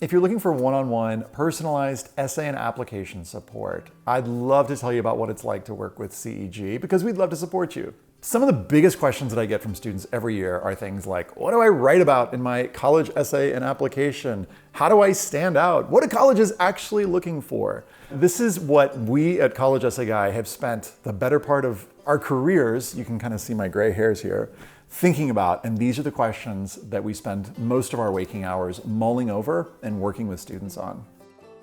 If you're looking for one-on-one personalized essay and application support, I'd love to tell you about what it's like to work with CEG because we'd love to support you. Some of the biggest questions that I get from students every year are things like, what do I write about in my college essay and application? How do I stand out? What are colleges actually looking for? This is what we at College Essay Guy have spent the better part of our careers, you can kind of see my gray hairs here, thinking about, and these are the questions that we spend most of our waking hours mulling over and working with students on.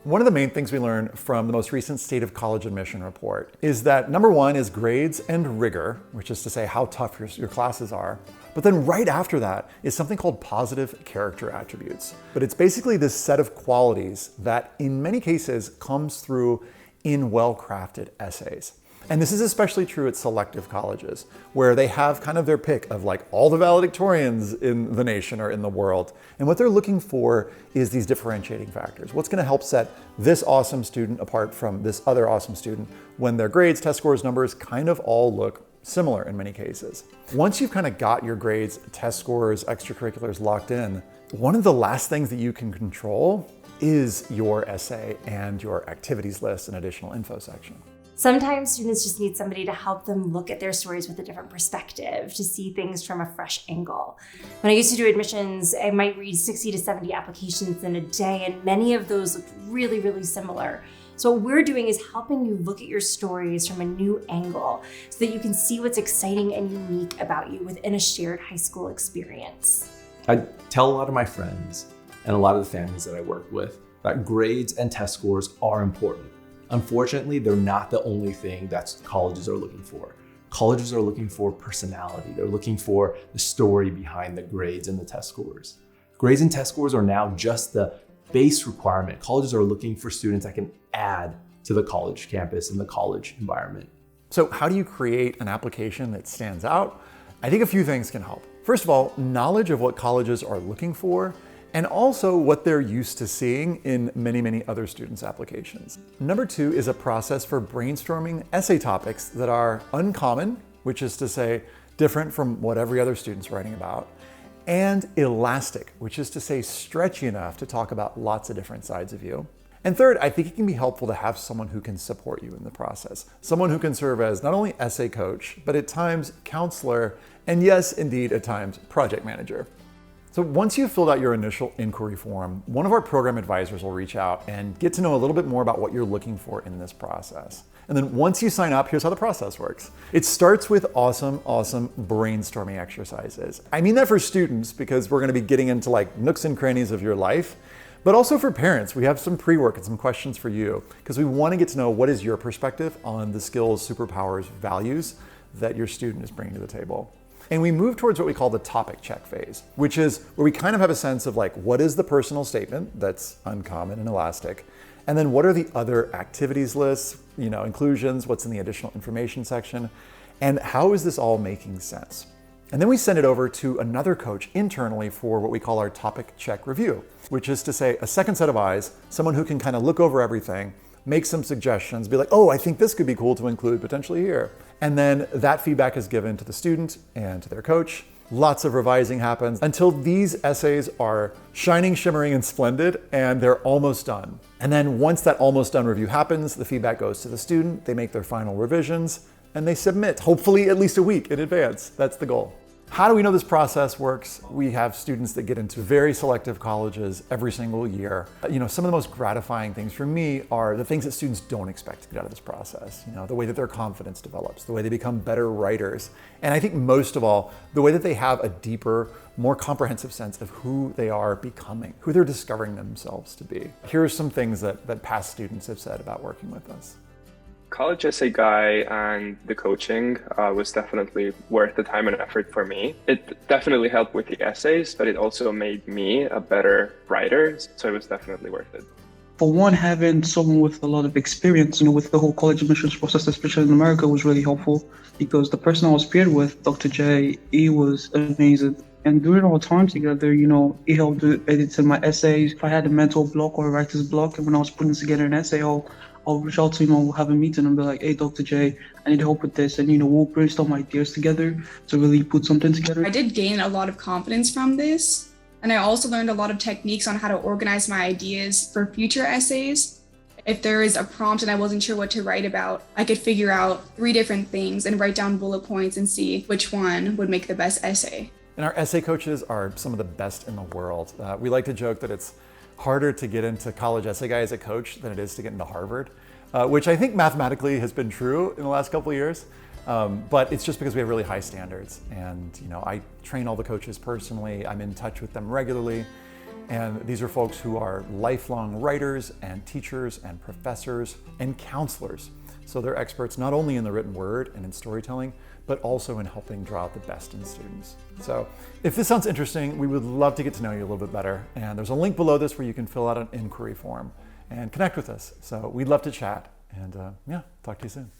One of the main things we learned from the most recent State of College Admission report is that number one is grades and rigor, which is to say how tough your classes are. But then right after that is something called positive character attributes. But it's basically this set of qualities that in many cases comes through in well-crafted essays. And this is especially true at selective colleges, where they have kind of their pick of like all the valedictorians in the nation or in the world. And what they're looking for is these differentiating factors. What's gonna help set this awesome student apart from this other awesome student when their grades, test scores, numbers kind of all look similar in many cases. Once you've kind of got your grades, test scores, extracurriculars locked in, one of the last things that you can control is your essay and your activities list and additional info section. Sometimes students just need somebody to help them look at their stories with a different perspective, to see things from a fresh angle. When I used to do admissions, I might read 60 to 70 applications in a day, and many of those looked really, really similar. So what we're doing is helping you look at your stories from a new angle so that you can see what's exciting and unique about you within a shared high school experience. I tell a lot of my friends and a lot of the families that I work with that grades and test scores are important. Unfortunately, they're not the only thing that colleges are looking for. Colleges are looking for personality. They're looking for the story behind the grades and the test scores. Grades and test scores are now just the base requirement. Colleges are looking for students that can add to the college campus and the college environment. So how do you create an application that stands out? I think a few things can help. First of all, knowledge of what colleges are looking for and also what they're used to seeing in many, many other students' applications. Number two is a process for brainstorming essay topics that are uncommon, which is to say different from what every other student's writing about, and elastic, which is to say stretchy enough to talk about lots of different sides of you. And third, I think it can be helpful to have someone who can support you in the process. Someone who can serve as not only essay coach, but at times counselor, and yes, indeed, at times project manager. So once you've filled out your initial inquiry form, one of our program advisors will reach out and get to know a little bit more about what you're looking for in this process. And then once you sign up, here's how the process works. It starts with awesome brainstorming exercises. I mean that for students because we're gonna be getting into like nooks and crannies of your life, but also for parents. We have some pre-work and some questions for you because we wanna get to know what is your perspective on the skills, superpowers, values that your student is bringing to the table. And we move towards what we call the topic check phase, which is where we kind of have a sense of like, what is the personal statement that's uncommon and elastic? And then what are the other activities lists, inclusions, what's in the additional information section? And how is this all making sense? And then we send it over to another coach internally for what we call our topic check review, which is to say a second set of eyes, someone who can kind of look over everything, make some suggestions, be like, oh, I think this could be cool to include potentially here. And then that feedback is given to the student and to their coach. Lots of revising happens until these essays are shining, shimmering, and splendid, and they're almost done. And then once that almost done review happens, the feedback goes to the student, they make their final revisions, and they submit, hopefully at least a week in advance. That's the goal. How do we know this process works? We have students that get into very selective colleges every single year. Some of the most gratifying things for me are the things that students don't expect to get out of this process. The way that their confidence develops, the way they become better writers. And I think most of all, the way that they have a deeper, more comprehensive sense of who they are becoming, who they're discovering themselves to be. Here are some things that past students have said about working with us. College Essay Guy and the coaching was definitely worth the time and effort for me. It definitely helped with the essays, but it also made me a better writer, so it was definitely worth it. For one, having someone with a lot of experience, with the whole college admissions process, especially in America, was really helpful because the person I was paired with, Dr. J, he was amazing. And during our time together, he helped edit my essays. If I had a mental block or a writer's block, and when I was putting together an essay, I'll reach out to him, we'll have a meeting and be like, hey, Dr. J, I need help with this. And, we'll brainstorm ideas together to really put something together. I did gain a lot of confidence from this. And I also learned a lot of techniques on how to organize my ideas for future essays. If there is a prompt and I wasn't sure what to write about, I could figure out 3 different things and write down bullet points and see which one would make the best essay. And our essay coaches are some of the best in the world. We like to joke that it's harder to get into college essay guy as a coach than it is to get into Harvard, which I think mathematically has been true in the last couple of years. But it's just because we have really high standards. And I train all the coaches personally. I'm in touch with them regularly. And these are folks who are lifelong writers and teachers and professors and counselors. So they're experts not only in the written word and in storytelling, but also in helping draw out the best in students. So if this sounds interesting, we would love to get to know you a little bit better. And there's a link below this where you can fill out an inquiry form and connect with us. So we'd love to chat. And yeah, talk to you soon.